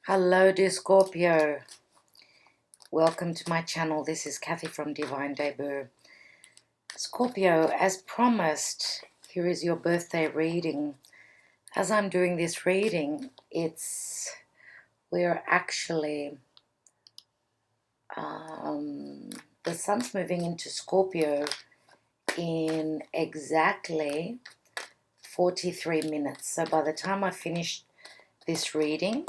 Hello dear Scorpio, welcome to my channel. This is Kathy from Divine Debut. Scorpio, as promised, here is your birthday reading. As I'm doing this reading, we're actually, the sun's moving into Scorpio in exactly 43 minutes. So by the time I finish this reading,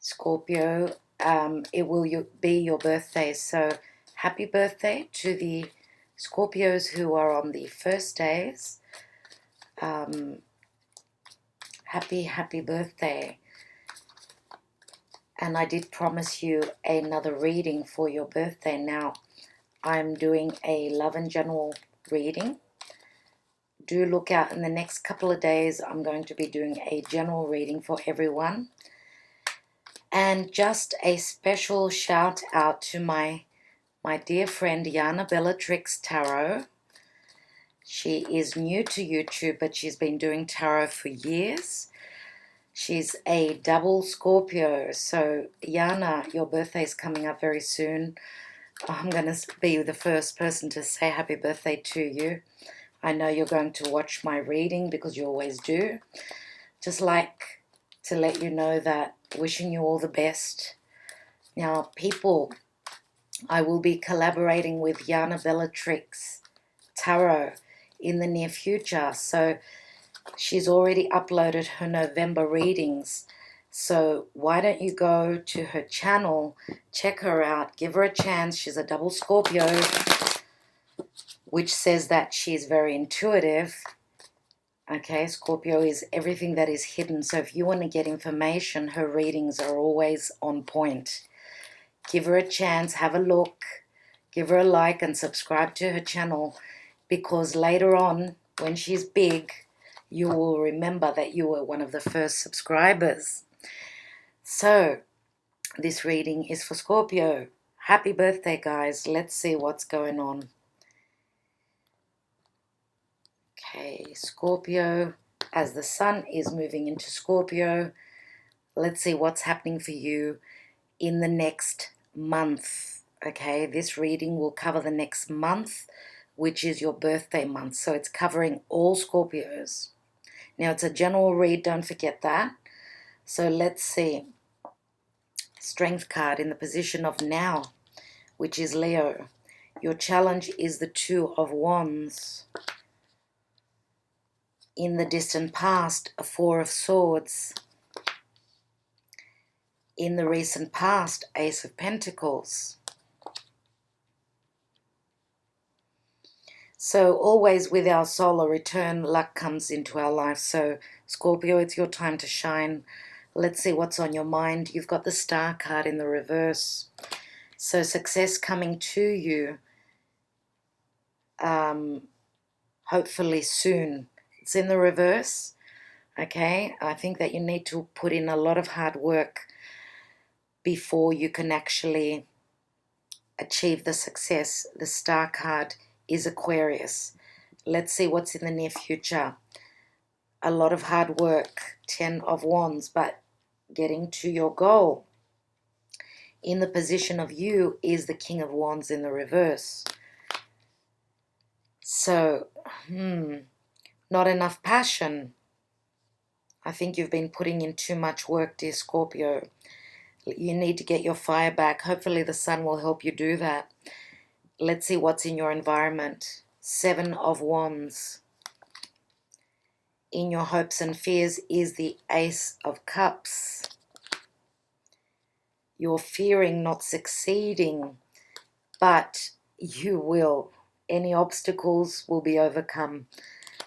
Scorpio, it will be your birthday. So happy birthday to the Scorpios who are on the first days. Happy birthday. And I did promise you another reading for your birthday. Now I'm doing a love and general reading. Do look out in the next couple of days. I'm going to be doing a general reading for everyone. And just a special shout out to my dear friend Yana Bellatrix Tarot. She is new to YouTube, but she's been doing tarot for years. She's a double Scorpio. So Yana, your birthday's coming up very soon. I'm going to be the first person to say happy birthday to you. I know you're going to watch my reading because you always do. Just like to let you know that wishing you all the best. Now, people, I will be collaborating with Yana Bellatrix Tarot in the near future. So she's already uploaded her November readings. So why don't you go to her channel, check her out, give her a chance. She's a double Scorpio, which says that she's very intuitive. Okay, Scorpio is everything that is hidden. So if you want to get information, her readings are always on point. Give her a chance, have a look, give her a like and subscribe to her channel, because later on, when she's big, you will remember that you were one of the first subscribers. So, this reading is for Scorpio. Happy birthday, guys. Let's see what's going on. Okay, Scorpio, as the sun is moving into Scorpio, let's see what's happening for you in the next month. Okay, this reading will cover the next month, which is your birthday month. So it's covering all Scorpios. Now it's a general read, don't forget that. So let's see. Strength card in the position of now, which is Leo. Your challenge is the Two of Wands. In the distant past, a Four of Swords. In the recent past, Ace of Pentacles. So always with our solar return, luck comes into our life. So Scorpio, it's your time to shine. Let's see what's on your mind. You've got the Star card in the reverse. So success coming to you, hopefully soon. It's in the reverse, okay? I think that you need to put in a lot of hard work before you can actually achieve the success. The Star card is Aquarius. Let's see what's in the near future. A lot of hard work, 10 of Wands, but getting to your goal. In the position of you is the King of Wands in the reverse. So, not enough passion. I think you've been putting in too much work, dear Scorpio. You need to get your fire back. Hopefully the sun will help you do that. Let's see what's in your environment. 7 of Wands. In your hopes and fears is the Ace of Cups. You're fearing not succeeding, but you will. Any obstacles will be overcome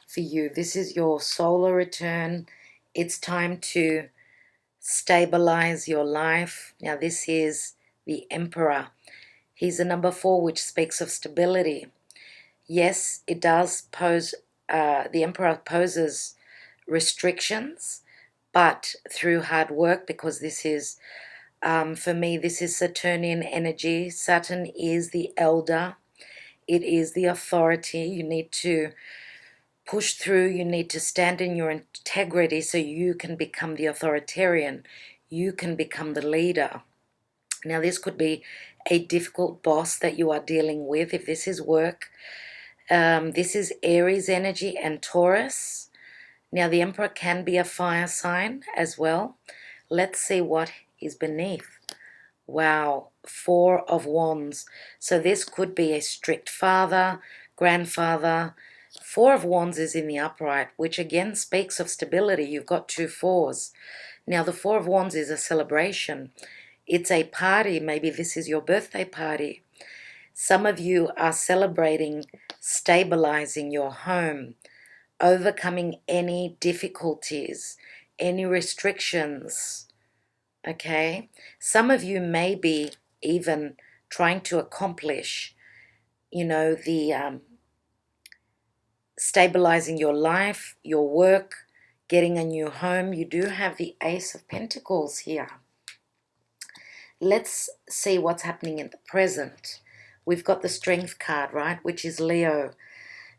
for you. This is your solar return. It's time to stabilize your life. Now this is the Emperor. He's a number 4, which speaks of stability. Yes, it does pose, the Emperor poses restrictions, but through hard work, because this is, for me, this is Saturnian energy. Saturn is the elder. It is the authority. You need to push through. You need to stand in your integrity so you can become the authoritarian. you can become the leader. Now, this could be a difficult boss that you are dealing with. If this is work, this is Aries energy and Taurus. Now, the Emperor can be a fire sign as well. Let's see what is beneath. Wow, Four of Wands. So this could be a strict father, grandfather. Four of Wands is in the upright, which again speaks of stability. You've got two fours. Now, the Four of Wands is a celebration. It's a party. Maybe this is your birthday party. Some of you are celebrating stabilizing your home, overcoming any difficulties, any restrictions. Okay? Some of you may be even trying to accomplish, the stabilizing your life, your work, getting a new home. You do have the Ace of Pentacles here. Let's see what's happening in the present. We've got the Strength card, right, which is Leo.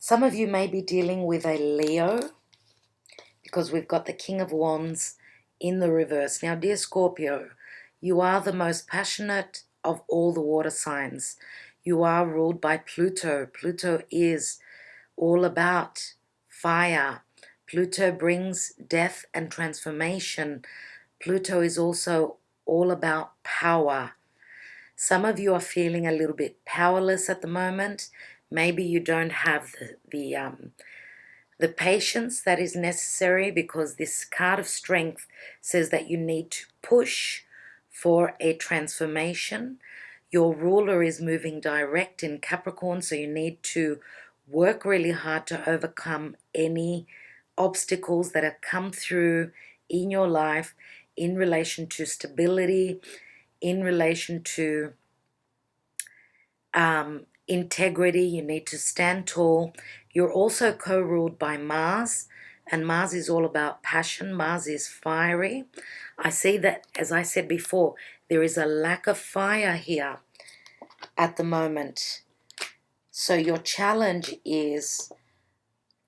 Some of you may be dealing with a Leo because we've got the King of Wands in the reverse. Now, dear Scorpio, you are the most passionate of all the water signs. You are ruled by Pluto. Pluto is all about fire. Pluto brings death and transformation. Pluto is also all about power. Some of you are feeling a little bit powerless at the moment. Maybe you don't have the patience that is necessary, because this card of strength says that you need to push for a transformation. Your ruler is moving direct in Capricorn, so you need to work really hard to overcome any obstacles that have come through in your life in relation to stability, in relation to integrity. You need to stand tall. You're also co-ruled by Mars, and Mars is all about passion. Mars is fiery. I see that, as I said before, there is a lack of fire here at the moment. So your challenge is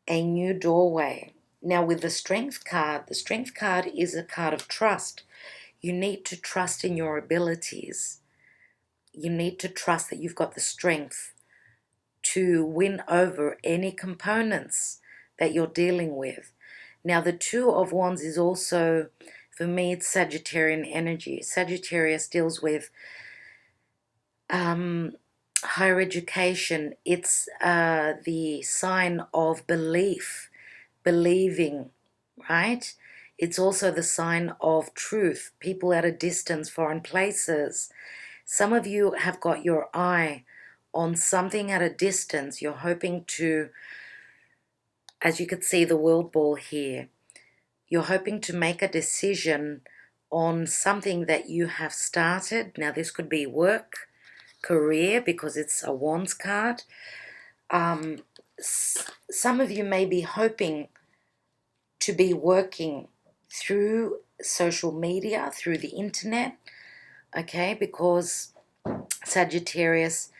a new doorway. Now, with the Strength card is a card of trust. You need to trust in your abilities. You need to trust that you've got the strength to win over any components that you're dealing with. Now, the Two of Wands is also, for me, it's Sagittarian energy. Sagittarius deals with higher education. It's the sign of belief, believing, right? It's also the sign of truth, people at a distance, foreign places. Some of you have got your eye on something at a distance. You're hoping to, as you can see the world ball here, you're hoping to make a decision on something that you have started. Now, this could be work, career, because it's a Wands card. Some of you may be hoping to be working through social media, through the internet, okay, because Sagittarius,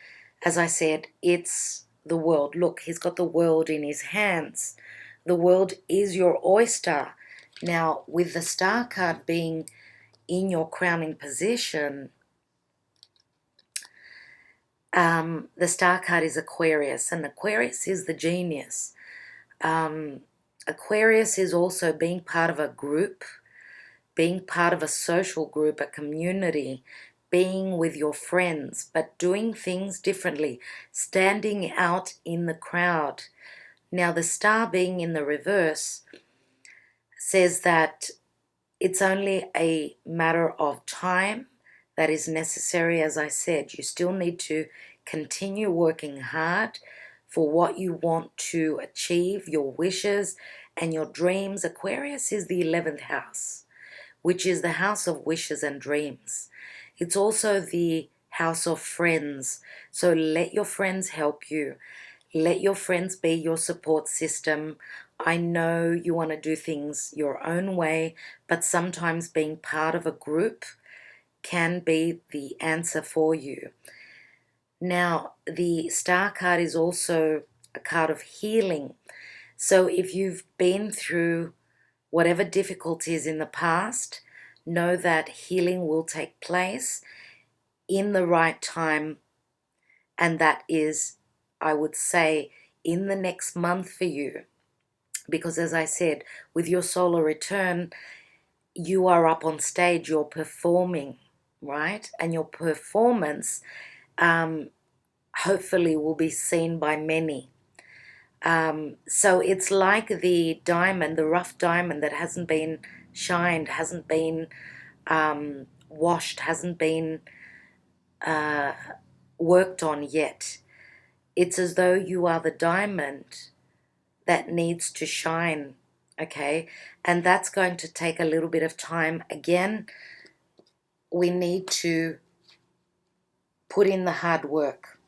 as I said, it's the world. Look, he's got the world in his hands. The world is your oyster. Now, with the Star card being in your crowning position, the Star card is Aquarius, and Aquarius is the genius. Aquarius is also being part of a group, being part of a social group, a community, being with your friends, but doing things differently, standing out in the crowd. Now, the Star being in the reverse says that it's only a matter of time that is necessary. As I said, you still need to continue working hard for what you want to achieve, your wishes and your dreams. Aquarius is the 11th house, which is the house of wishes and dreams. It's also the house of friends. So let your friends help you. Let your friends be your support system. I know you want to do things your own way, but sometimes being part of a group can be the answer for you. Now, the Star card is also a card of healing. So if you've been through whatever difficulties in the past, know that healing will take place in the right time, and that is, I would say, in the next month for you. Because as I said, with your solar return, you are up on stage, you're performing, right? And your performance hopefully will be seen by many. So it's like the diamond, the rough diamond that hasn't been shined, hasn't been washed, hasn't been worked on yet. It's as though you are the diamond that needs to shine, okay? And that's going to take a little bit of time. Again, we need to put in the hard work.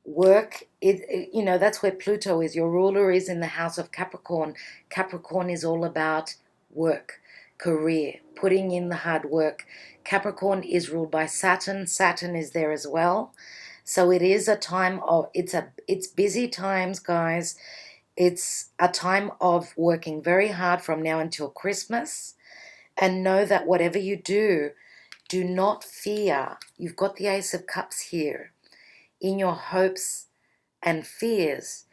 You know, that's where Pluto is. Your ruler is in the house of Capricorn. Capricorn is all about work, career, putting in the hard work. Capricorn is ruled by Saturn. Saturn is there as well. So it is a time of, it's busy times, guys. It's a time of working very hard from now until Christmas. And know that whatever you do not fear. You've got the Ace of Cups here. In your hopes and fears,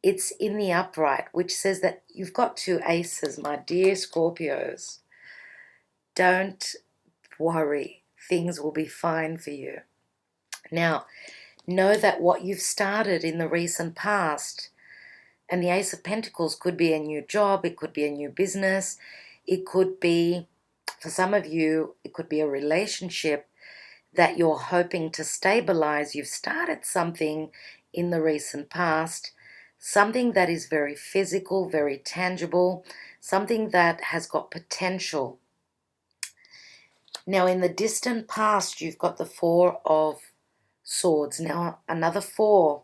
it's in the upright, which says that you've got two aces, my dear Scorpios. Don't worry. Things will be fine for you. Now, know that what you've started in the recent past, and the Ace of Pentacles could be a new job, it could be a new business, it could be, for some of you, it could be a relationship that you're hoping to stabilize. You've started something in the recent past, something that is very physical, very tangible, something that has got potential. Now, in the distant past, you've got the Four of Swords. Now, another four.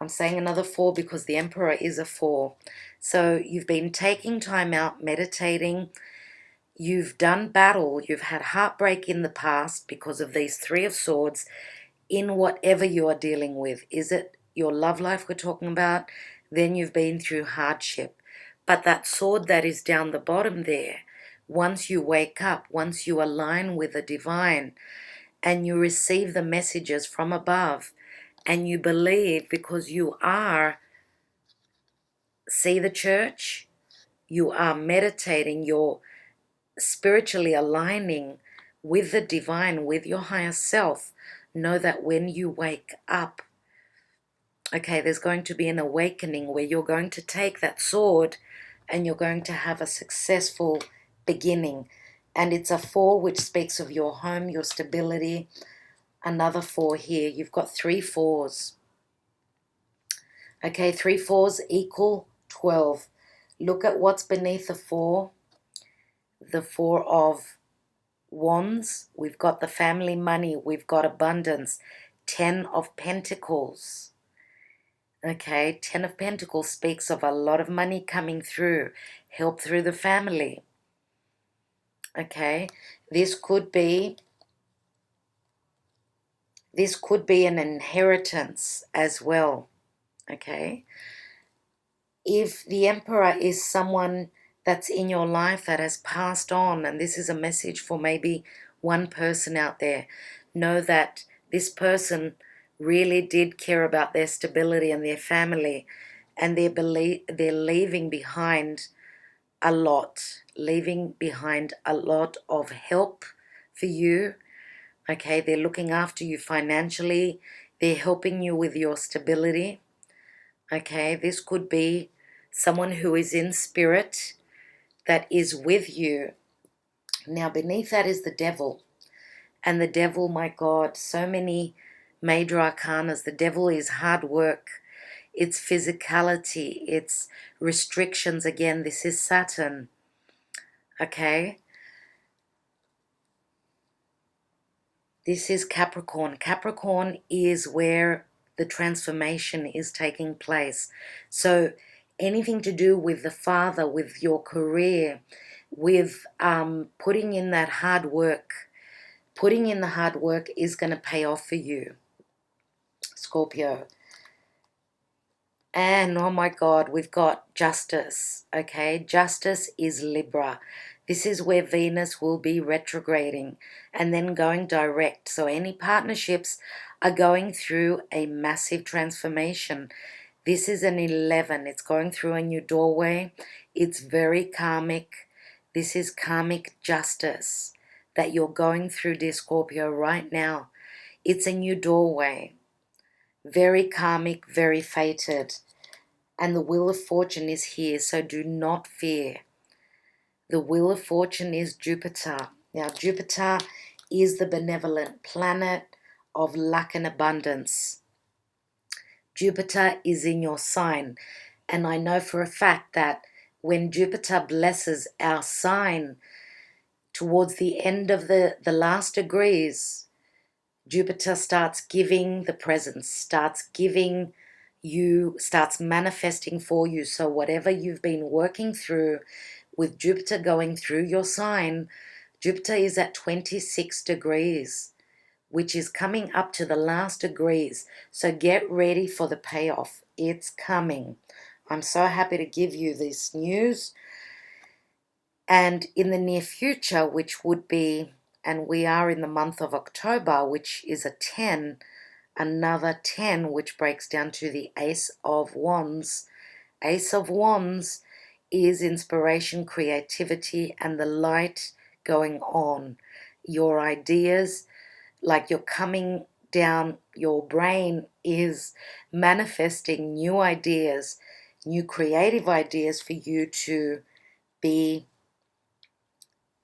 I'm saying another four because the Emperor is a four. So you've been taking time out, meditating. You've done battle. You've had heartbreak in the past because of these Three of Swords in whatever you are dealing with. Is it your love life we're talking about? Then you've been through hardship. But that sword that is down the bottom there, once you wake up, once you align with the divine and you receive the messages from above and you believe, because you are, see the church? You are meditating, you're spiritually aligning with the divine, with your higher self. Know that when you wake up, okay, there's going to be an awakening where you're going to take that sword and you're going to have a successful beginning. And it's a four which speaks of your home, your stability. Another four here. You've got 3 4s. Okay, 3 4s equal 12. Look at what's beneath the 4. The 4 of Wands. We've got the family money. We've got abundance. 10 of Pentacles. Okay, 10 of Pentacles speaks of a lot of money coming through. Help through the family. Okay, this could be an inheritance as well. Okay, if the Emperor is someone that's in your life that has passed on, and this is a message for maybe one person out there, know that this person really did care about their stability and their family, and they're leaving behind a lot, of help for you. Okay, they're looking after you financially, they're helping you with your stability. Okay, this could be someone who is in spirit that is with you. Now, beneath that is the devil. And the devil, my God, so many major arcanas. The devil is hard work. It's physicality. It's restrictions. Again, this is Saturn. Okay? This is Capricorn. Capricorn is where the transformation is taking place. So anything to do with the father, with your career, with putting in that hard work, putting in the hard work is going to pay off for you, Scorpio. And oh my God, we've got justice. Okay, justice is Libra. This is where Venus will be retrograding and then going direct. So any partnerships are going through a massive transformation. This is an 11. It's going through a new doorway. It's very karmic. This is karmic justice that you're going through, dear Scorpio, right now. It's a new doorway. Very karmic, very fated. And the Wheel of Fortune is here, so do not fear. The Wheel of Fortune is Jupiter. Now, Jupiter is the benevolent planet of luck and abundance. Jupiter is in your sign. And I know for a fact that when Jupiter blesses our sign towards the end of the last degrees, Jupiter starts giving the presents, starts giving you, starts manifesting for you. So whatever you've been working through, with Jupiter going through your sign, Jupiter is at 26 degrees, which is coming up to the last degrees. So get ready for the payoff. It's coming. I'm so happy to give you this news. And in the near future, which would be, and we are in the month of October, which is a 10, another 10, which breaks down to the Ace of Wands. Ace of Wands is inspiration, creativity, and the light going on. Your ideas, like you're coming down, your brain is manifesting new ideas, new creative ideas for you to be,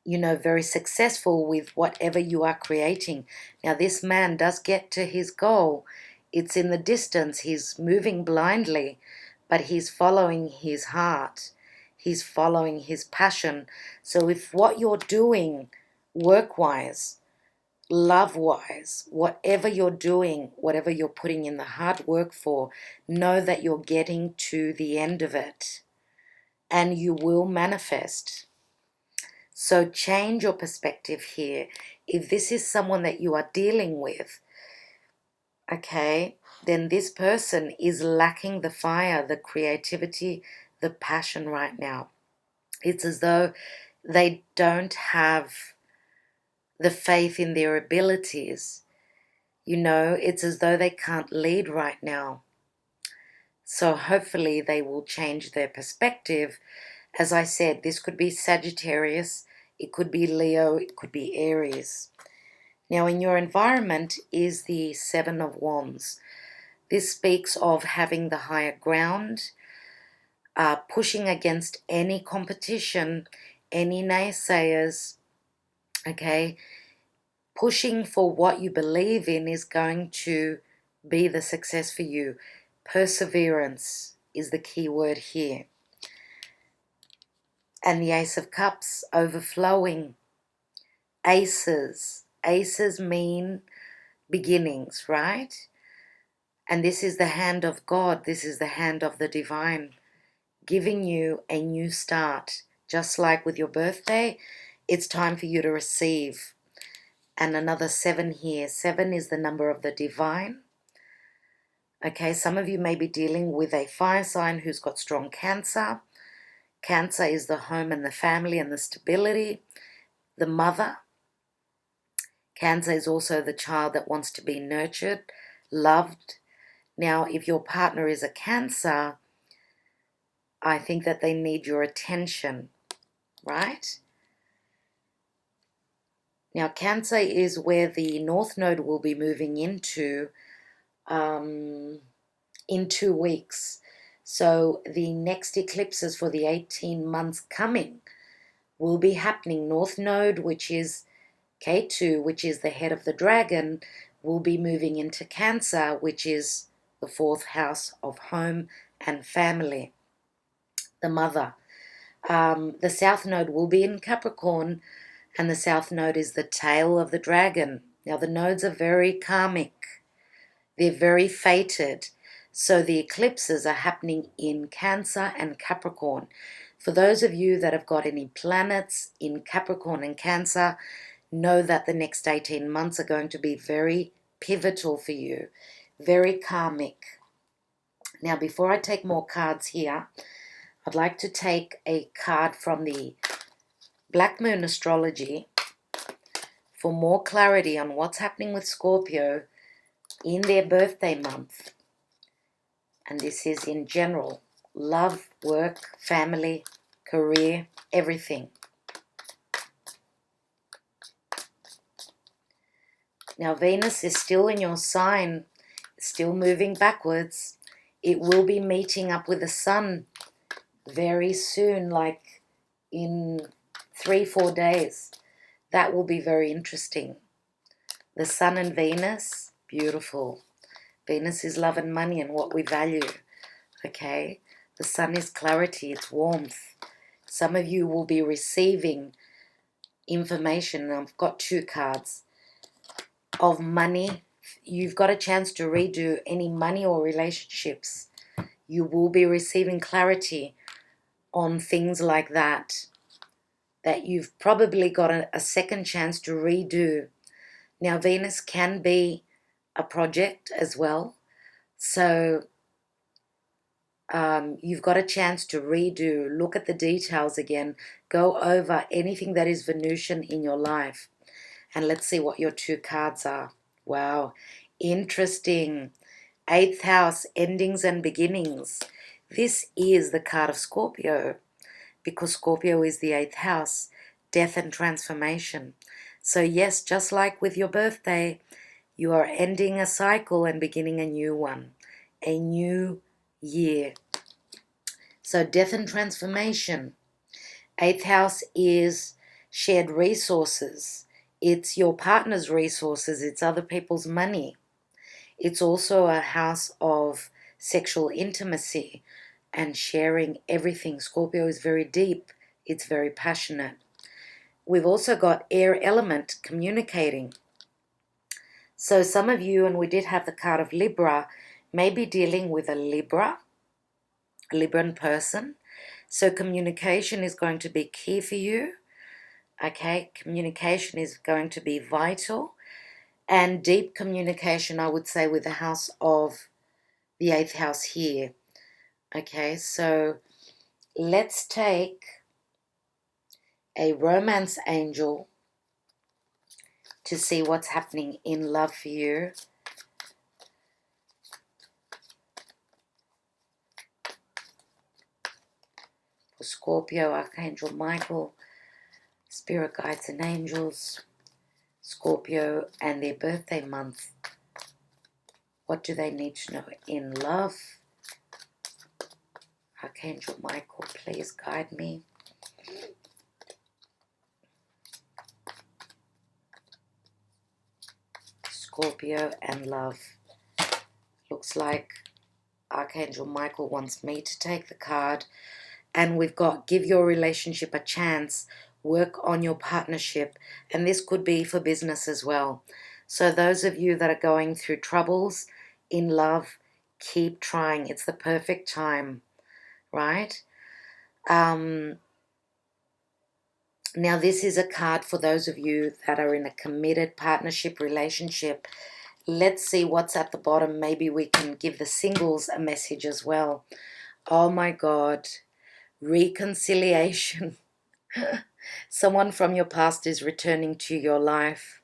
very successful with whatever you are creating. Now, this man does get to his goal. It's in the distance. He's moving blindly, but he's following his heart. He's following his passion. So if what you're doing work-wise, love-wise, whatever you're doing, whatever you're putting in the hard work for, know that you're getting to the end of it and you will manifest. So change your perspective here. If this is someone that you are dealing with, okay, then this person is lacking the fire, the creativity, the passion right now. It's as though they don't have the faith in their abilities. It's as though they can't lead right now. So hopefully they will change their perspective. As I said, this could be Sagittarius, it could be Leo, it could be Aries. Now, in your environment is the Seven of Wands. This speaks of having the higher ground, pushing against any competition, any naysayers, okay? Pushing for what you believe in is going to be the success for you. Perseverance is the key word here. And the Ace of Cups, overflowing. Aces. Aces mean beginnings, right? And this is the hand of God. This is the hand of the divine, giving you a new start. Just like with your birthday, it's time for you to receive. And another 7 here. 7 is the number of the divine. Okay, some of you may be dealing with a fire sign who's got strong Cancer. Cancer is the home and the family and the stability, the mother. Cancer is also the child that wants to be nurtured, loved. Now, if your partner is a Cancer, I think that they need your attention, right? Now, Cancer is where the North Node will be moving into in 2 weeks. So the next eclipses for the 18 months coming will be happening. North Node, which is K2, which is the head of the dragon, will be moving into Cancer, which is the 4th house of home and family, the mother. The South Node will be in Capricorn, and the South Node is the tail of the dragon. Now, the nodes are very karmic. They're very fated. So the eclipses are happening in Cancer and Capricorn. For those of you that have got any planets in Capricorn and Cancer, know that the next 18 months are going to be very pivotal for you, very karmic. Now, before I take more cards here, I'd like to take a card from the Black Moon Astrology for more clarity on what's happening with Scorpio in their birthday month. And this is in general. Love, work, family, career, everything. Now Venus is still in your sign, still moving backwards. It will be meeting up with the Sun very soon, like in 3-4 days. That will be very interesting. The Sun and Venus, beautiful. Venus is love and money and what we value, okay? The Sun is clarity, it's warmth. Some of you will be receiving information, and I've got 2 cards, of money. You've got a chance to redo any money or relationships. You will be receiving clarity on things like that you've probably got a second chance to redo. Now, Venus can be a project as well. So you've got a chance to redo, look at the details again, go over anything that is Venusian in your life. And let's see what your 2 cards are. Wow, interesting. 8th house, endings and beginnings. This is the card of Scorpio, because Scorpio is the 8th house, death and transformation. So yes, just like with your birthday, you are ending a cycle and beginning a new one, a new year. So death and transformation. 8th house is shared resources. It's your partner's resources. It's other people's money. It's also a house of sexual intimacy and sharing everything. Scorpio is very deep. It's very passionate. We've also got air element, communicating. So some of you, and we did have the card of Libra, may be dealing with a Libran person. So communication is going to be key for you. Okay, communication is going to be vital. And deep communication, I would say, with the house of the 8th house here. Okay, so let's take a romance angel to see what's happening in love for you. For Scorpio, Archangel Michael, spirit guides and angels, Scorpio and their birthday month. What do they need to know in love? Archangel Michael, please guide me. Scorpio and love. Looks like Archangel Michael wants me to take the card. And we've got give your relationship a chance, work on your partnership. And this could be for business as well. So those of you that are going through troubles in love, keep trying. It's the perfect time, right? Now this is a card for those of you that are in a committed partnership relationship. Let's see what's at the bottom. Maybe we can give the singles a message as well. Oh my God. Reconciliation. Someone from your past is returning to your life.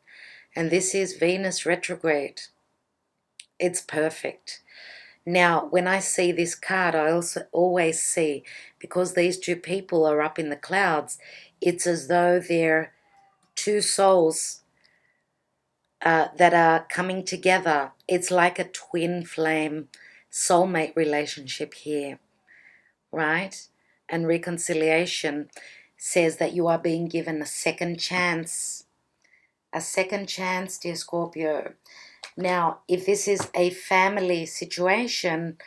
And this is Venus retrograde. It's perfect. Now, when I see this card, I also always see, because these 2 people are up in the clouds, it's as though they're 2 souls that are coming together. It's like a twin flame soulmate relationship here, right? And reconciliation says that you are being given a second chance. A second chance, dear Scorpio. Now, if this is a family situation,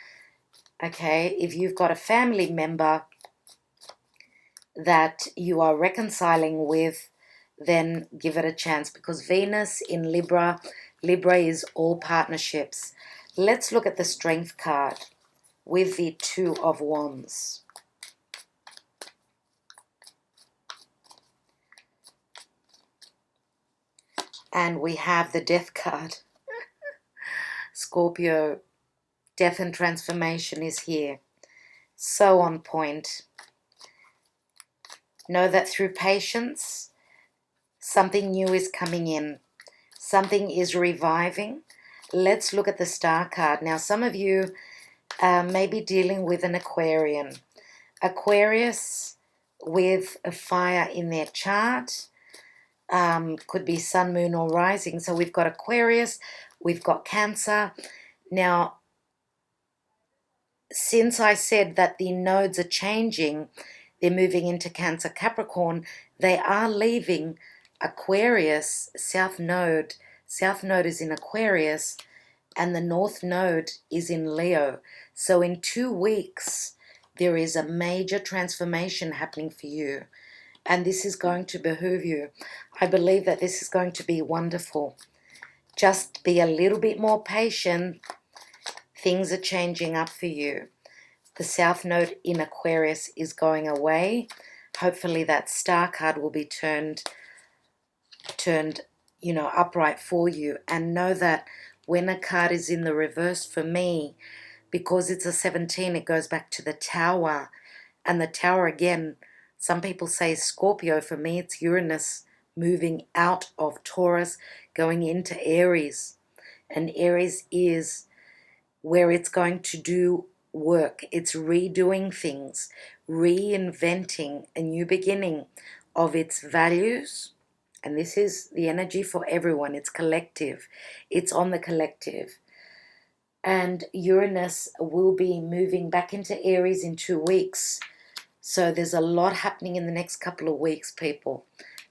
okay, if you've got a family member that you are reconciling with, then give it a chance, because Venus in Libra, Libra is all partnerships. Let's look at the Strength card with the 2 of Wands. And we have the Death card. Scorpio, death and transformation is here. So on point. Know that through patience, something new is coming in. Something is reviving. Let's look at the star card. Now, some of you may be dealing with an Aquarian. Aquarius with a fire in their chart. Could be sun, moon, or rising. So we've got Aquarius, we've got Cancer. Now, since I said that the nodes are changing, they're moving into Cancer, Capricorn, they are leaving Aquarius, South Node. South Node is in Aquarius, and the North Node is in Leo. So in 2 weeks, there is a major transformation happening for you. And this is going to behoove you. I believe that this is going to be wonderful. Just be a little bit more patient. Things are changing up for you. The South Node in Aquarius is going away. Hopefully that star card will be turned, upright for you. And know that when a card is in the reverse for me, because it's a 17, it goes back to the Tower. And the Tower, again, some people say Scorpio. For me, it's Uranus moving out of Taurus, going into Aries. And Aries is where it's going to do work. It's redoing things, reinventing a new beginning of its values. And this is the energy for everyone. It's collective. It's on the collective. And Uranus will be moving back into Aries in 2 weeks. So there's a lot happening in the next couple of weeks, people.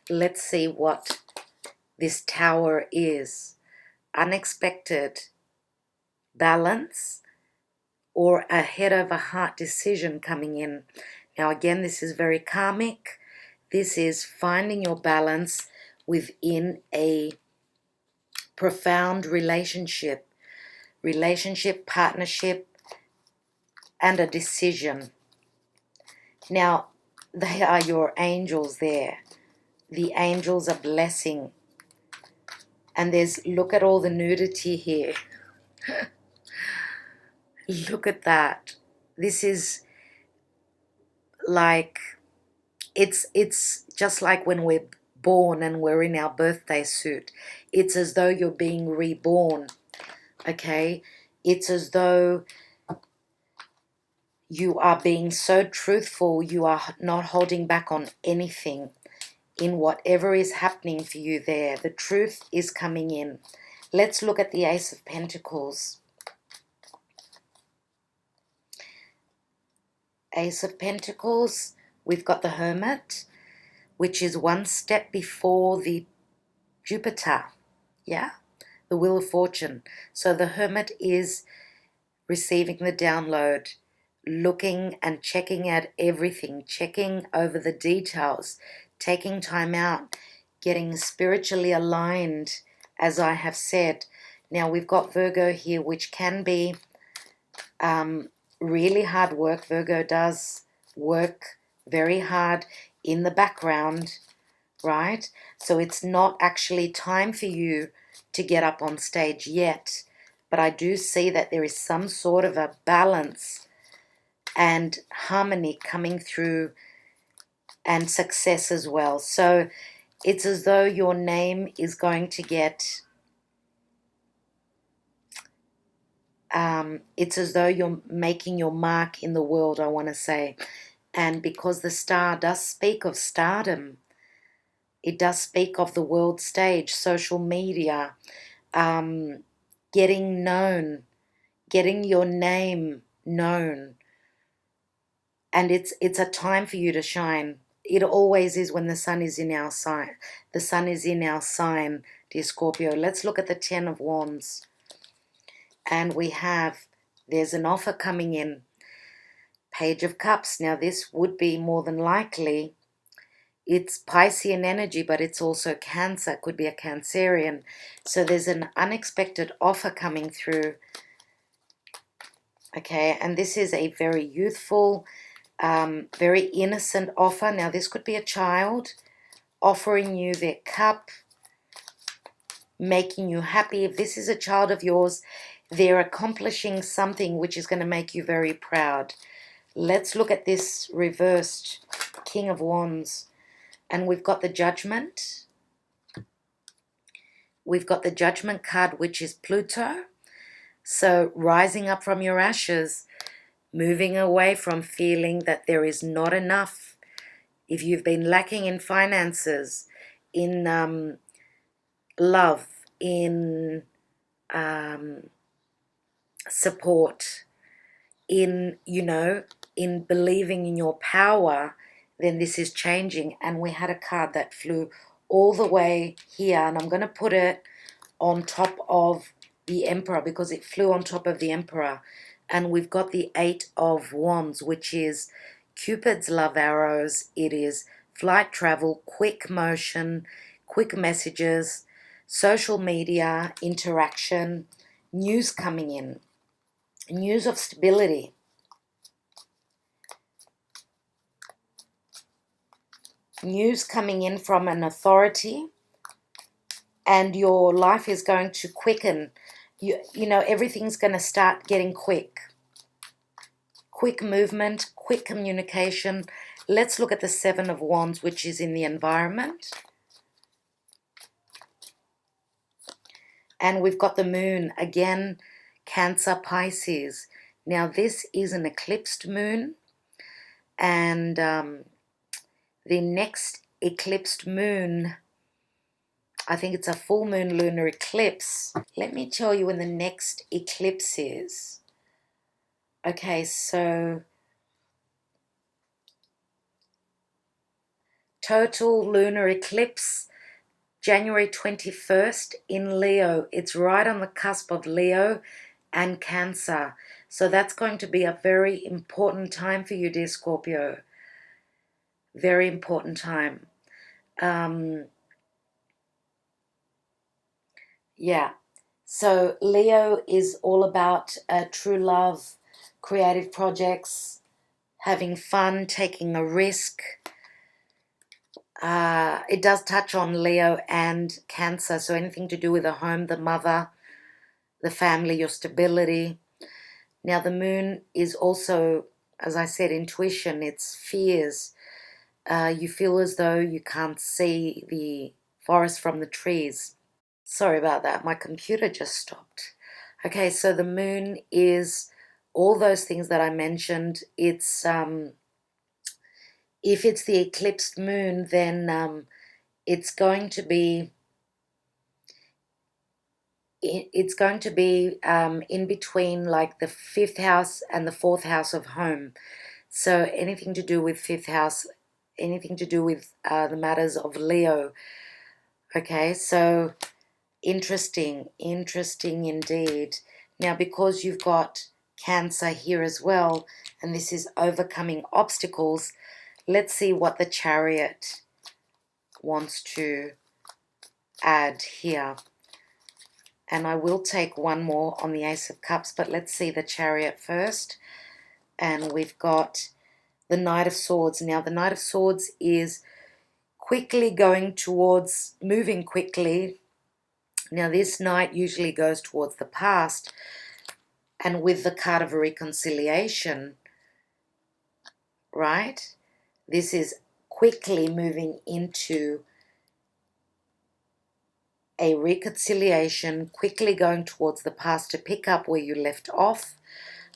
Let's see what this Tower is. Unexpected balance or a head over heart decision coming in. Now again, this is very karmic. This is finding your balance within a profound relationship, partnership, and a decision. Now, they are your angels there. The angels are blessing. And look at all the nudity here. Look at that. This is like, it's just like when we're born and we're in our birthday suit. It's as though you're being reborn, okay? It's as though you are being so truthful, you are not holding back on anything in whatever is happening for you there. The truth is coming in. Let's look at the Ace of Pentacles. Ace of Pentacles, we've got the Hermit, which is one step before the Jupiter, yeah? The Wheel of Fortune. So the Hermit is receiving the download, looking and checking at everything, checking over the details, taking time out, getting spiritually aligned, as I have said. Now we've got Virgo here, which can be really hard work. Virgo does work very hard in the background, right? So it's not actually time for you to get up on stage yet, but I do see that there is some sort of a balance and harmony coming through, and success as well. So it's as though your name is going to get, it's as though you're making your mark in the world, I want to say. And because the star does speak of stardom, it does speak of the world stage, social media, getting known, getting your name known. And it's a time for you to shine. It always is when the sun is in our sign. The sun is in our sign, dear Scorpio. Let's look at the 10 of Wands. And we have, there's an offer coming in. Page of Cups. Now this would be more than likely, it's Piscean energy, but it's also Cancer. Could be a Cancerian. So there's an unexpected offer coming through. Okay, and this is a very youthful, very innocent offer. Now this could be a child offering you their cup, making you happy. If this is a child of yours, they're accomplishing something which is going to make you very proud. Let's look at this reversed King of Wands. And we've got the Judgment. We've got the Judgment card, which is Pluto. So rising up from your ashes, moving away from feeling that there is not enough. If you've been lacking in finances, in love, in support, in, in believing in your power, then this is changing. And we had a card that flew all the way here, and I'm going to put it on top of the Emperor because it flew on top of the Emperor. And we've got the 8 of Wands, which is Cupid's love arrows. It is flight travel, quick motion, quick messages, social media, interaction, news coming in, news of stability. News coming in from an authority, and your life is going to quicken. You know, everything's going to start getting quick. Quick movement, quick communication. Let's look at the 7 of Wands, which is in the environment. And we've got the moon, again, Cancer, Pisces. Now, this is an eclipsed moon. And the next eclipsed moon, I think it's a full moon lunar eclipse. Let me tell you when the next eclipse is. Okay, so total lunar eclipse, January 21st in Leo. It's right on the cusp of Leo and Cancer. So that's going to be a very important time for you, dear Scorpio. Very important time. Yeah. So Leo is all about true love, creative projects, having fun, taking a risk. It does touch on Leo and Cancer, so anything to do with the home, the mother, the family, your stability. Now the moon is also, as I said, intuition, it's fears. You feel as though you can't see the forest from the trees. Sorry about that, my computer just stopped. Okay, so the moon is all those things that I mentioned. It's if it's the eclipsed moon, then it's going to be in between, like the 5th house and the 4th house of home. So anything to do with 5th house, anything to do with the matters of Leo. Okay, so interesting indeed. Now, because you've got Cancer here as well, and this is overcoming obstacles, let's see what the Chariot wants to add here. And I will take one more on the Ace of Cups, but let's see the Chariot first. And we've got the Knight of Swords. Now, the Knight of Swords is quickly going towards, moving quickly. Now, this Knight usually goes towards the past. And with the card of reconciliation, right? This is quickly moving into a reconciliation, quickly going towards the past to pick up where you left off.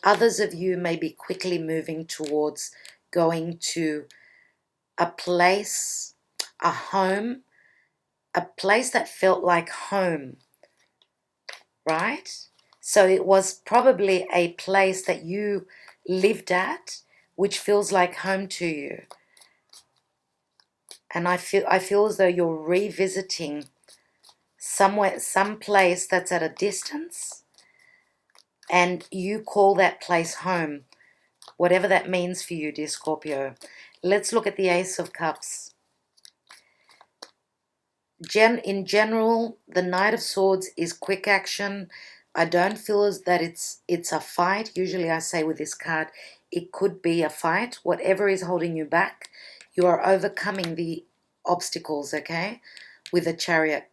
Others of you may be quickly moving towards going to a place, a home, a place that felt like home, right? So it was probably a place that you lived at, which feels like home to you. And I feel as though you're revisiting somewhere, some place that's at a distance, and you call that place home, whatever that means for you, dear Scorpio. Let's look at the Ace of Cups. In general, the Knight of Swords is quick action. I don't feel as that it's a fight. Usually I say with this card, it could be a fight. Whatever is holding you back, you are overcoming the obstacles, okay, with a Chariot,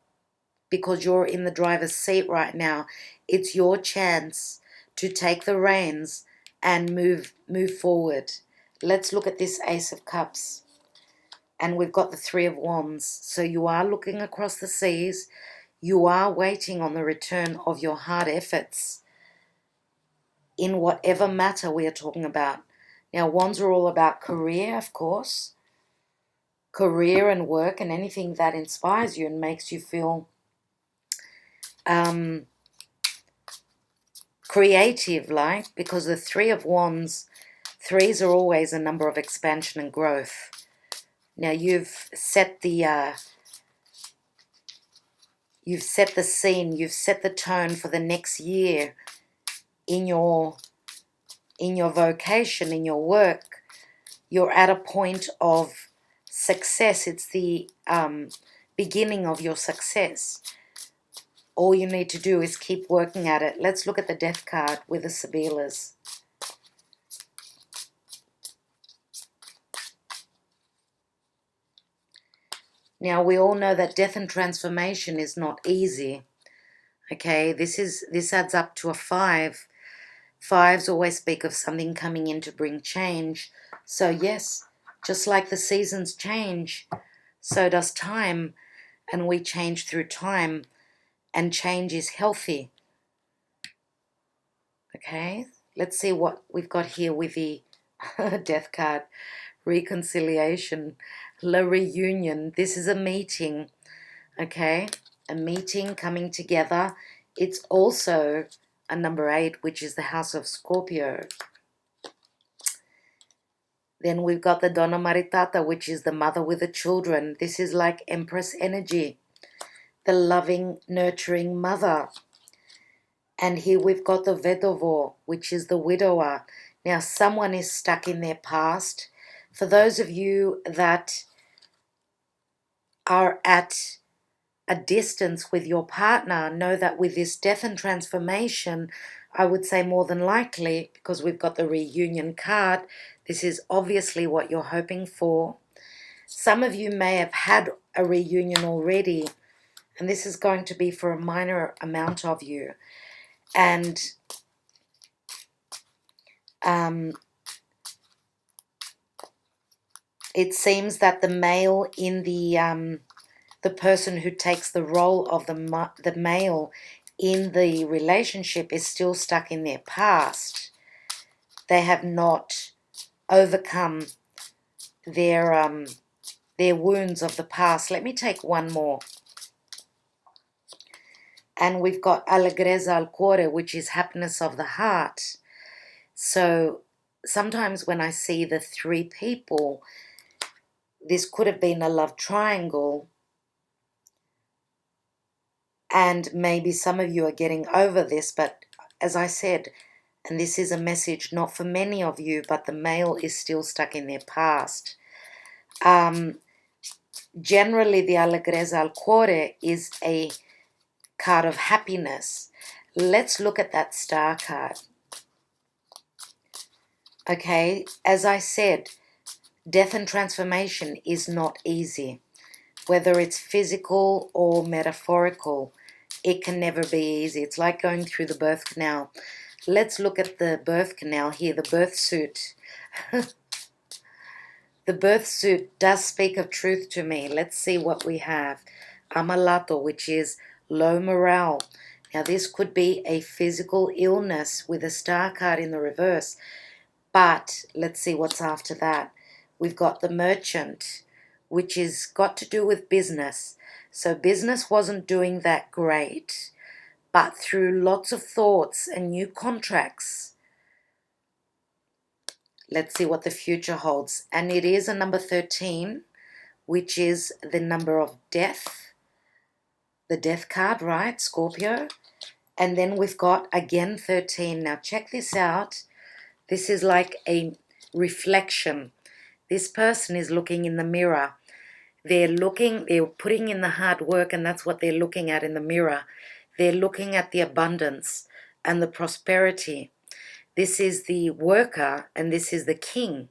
because you're in the driver's seat right now. It's your chance to take the reins and move forward. Let's look at this Ace of Cups. And we've got the Three of Wands. So you are looking across the seas. You are waiting on the return of your hard efforts in whatever matter we are talking about. Now, wands are all about career, of course. Career and work and anything that inspires you and makes you feel creative, like, because the Three of Wands, threes are always a number of expansion and growth. Now, you've set the scene, you've set the tone for the next year in your vocation, in your work. You're at a point of success. It's the beginning of your success. All you need to do is keep working at it. Let's look at the Death card with the Sibilas. Now, we all know that death and transformation is not easy. Okay, this adds up to a 5. Fives always speak of something coming in to bring change. So yes, just like the seasons change, so does time, and we change through time, and change is healthy. Okay, let's see what we've got here with the Death card. Reconciliation, la reunion. This is a meeting, okay? A meeting coming together. It's also a number 8, which is the house of Scorpio. Then we've got the Donna Maritata, which is the mother with the children. This is like Empress energy, the loving, nurturing mother. And here we've got the Vedovo, which is the widower. Now, someone is stuck in their past. For those of you that are at a distance with your partner, know that with this death and transformation, I would say more than likely, because we've got the reunion card, this is obviously what you're hoping for. Some of you may have had a reunion already, and this is going to be for a minor amount of you. And it seems that the male in the person who takes the role of the male in the relationship is still stuck in their past. They have not overcome their wounds of the past. Let me take one more. And we've got Allegrezza al cuore, which is happiness of the heart. So sometimes when I see the 3 people, this could have been a love triangle. And maybe some of you are getting over this, but as I said, and this is a message not for many of you, but the male is still stuck in their past. Generally, the Allegrezza al cuore is a card of happiness. Let's look at that star card. Okay, as I said, death and transformation is not easy. Whether it's physical or metaphorical, it can never be easy. It's like going through the birth canal. Let's look at the birth canal here, the birth suit. The birth suit does speak of truth to me. Let's see what we have. Ammalato, which is low morale. Now, this could be a physical illness with a star card in the reverse. But let's see what's after that. We've got the Merchant, which is got to do with business. So business wasn't doing that great, but through lots of thoughts and new contracts, let's see what the future holds. And it is a number 13, which is the number of death. The Death card, right? Scorpio. And then we've got, again, 13. Now, check this out. This is like a reflection. This person is looking in the mirror. They're putting in the hard work, and that's what they're looking at in the mirror. They're looking at the abundance and the prosperity. This is the worker, and this is the king.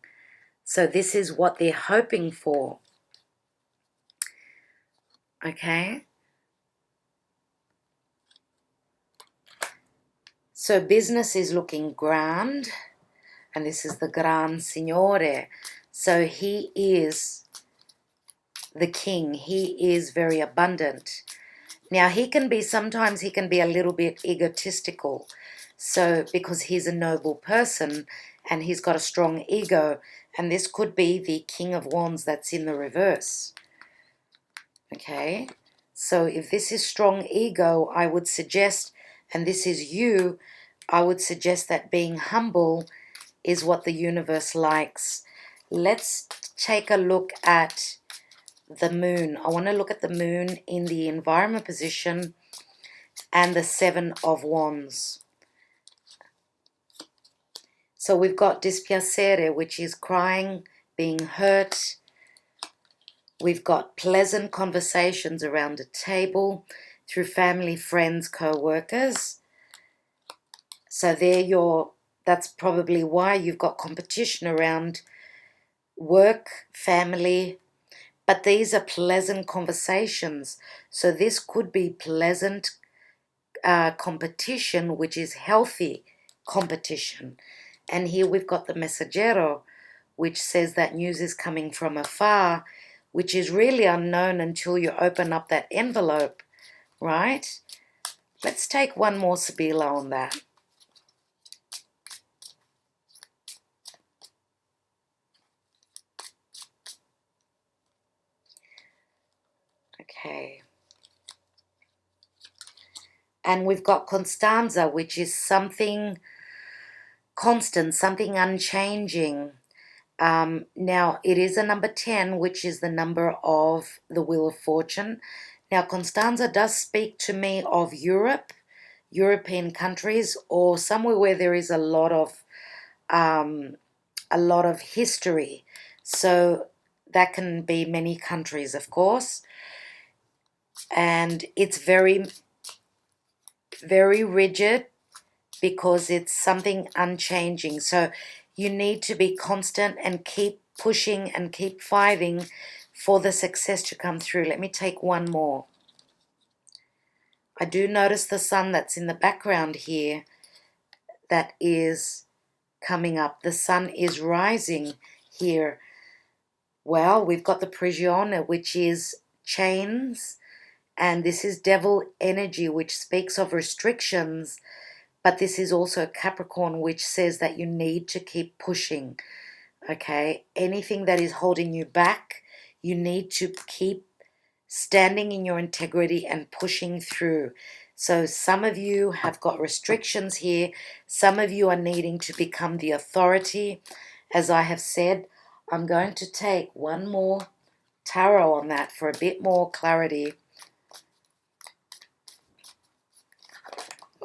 So this is what they're hoping for. Okay? So business is looking grand, and this is the Gran Signore. So he is the king. He is very abundant. Now, sometimes he can be a little bit egotistical. So, because he's a noble person and he's got a strong ego, and this could be the King of Wands that's in the reverse. Okay, so if this is strong ego, I would suggest, and this is you, I would suggest that being humble is what the universe likes. Let's take a look at the moon. I want to look at the moon in the environment position and the Seven of Wands. So we've got dispiacere, which is crying, being hurt. We've got pleasant conversations around a table through family, friends, co-workers. So that's probably why you've got competition around work, family, but these are pleasant conversations. So this could be pleasant competition, which is healthy competition. And here we've got the mensajero, which says that news is coming from afar, which is really unknown until you open up that envelope, right? Let's take one more Sibila on that. Okay. And we've got Constanza, which is something constant, something unchanging. Now, it is a number 10, which is the number of the Wheel of Fortune. Now, Constanza does speak to me of Europe, European countries, or somewhere where there is a lot of history. So that can be many countries, of course. And it's very, very rigid because it's something unchanging. So you need to be constant and keep pushing and keep fighting for the success to come through. Let me take one more. I do notice the sun that's in the background here that is coming up. The sun is rising here. Well, we've got the Prigione, which is chains, and this is devil energy, which speaks of restrictions, but this is also Capricorn, which says that you need to keep pushing, okay? Anything that is holding you back, you need to keep standing in your integrity and pushing through. So some of you have got restrictions here. Some of you are needing to become the authority. As I have said, I'm going to take one more tarot on that for a bit more clarity.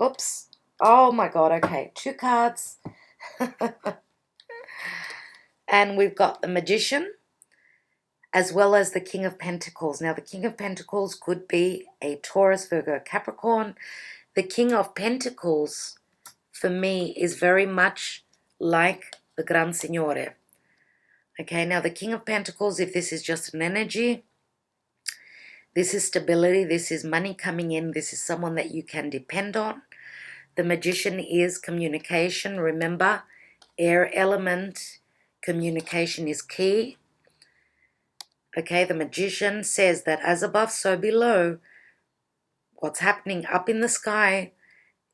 Oops. Oh my God. Okay. 2 cards. And we've got the Magician as well as the King of Pentacles. Now, the King of Pentacles could be a Taurus, Virgo, Capricorn. The King of Pentacles, for me, is very much like the Gran Signore. Okay, now the King of Pentacles, if this is just an energy, this is stability, this is money coming in, this is someone that you can depend on. The Magician is communication. Remember, air element, communication is key. Okay, the Magician says that as above, so below. What's happening up in the sky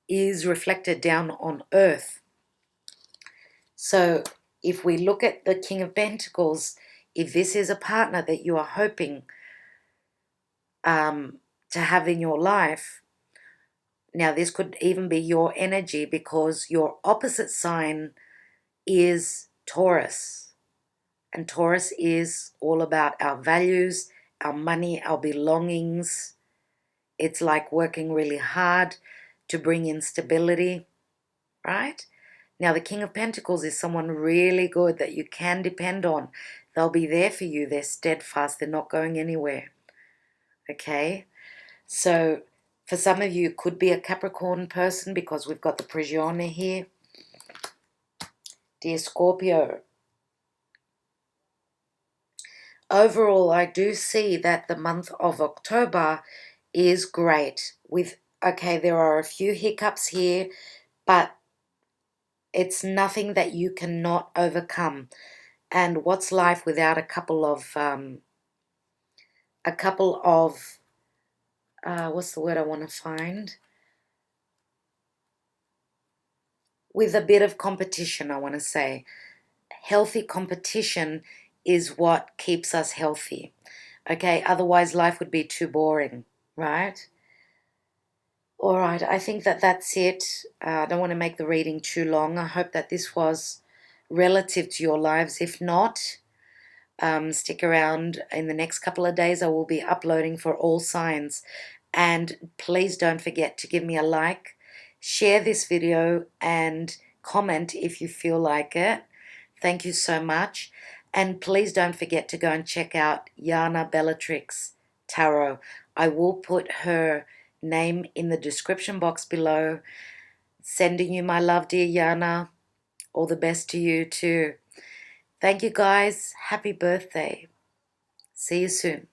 is reflected down on earth. So if we look at the King of Pentacles, if this is a partner that you are hoping to have in your life, now this could even be your energy because your opposite sign is Taurus. And Taurus is all about our values, our money, our belongings. It's like working really hard to bring in stability, right? Now, the King of Pentacles is someone really good that you can depend on. They'll be there for you. They're steadfast. They're not going anywhere. Okay? So, for some of you, it could be a Capricorn person because we've got the Prigione here. Dear Scorpio, overall, I do see that the month of October is great. Okay, there are a few hiccups here, but it's nothing that you cannot overcome. And what's life without a couple of a couple of, what's the word I want to find? With a bit of competition, I want to say. Healthy competition is what keeps us healthy. Okay, otherwise life would be too boring, right? All right, I think that that's it. I don't want to make the reading too long. I hope that this was relative to your lives. If not, stick around. In the next couple of days I will be uploading for all signs, and please don't forget to give me a like, share this video, and comment if you feel like it. Thank you so much, and please don't forget to go and check out Yana Bellatrix Tarot. I will put her name in the description box below. Sending you my love, dear Yana. All the best to you too. Thank you guys. Happy birthday. See you soon.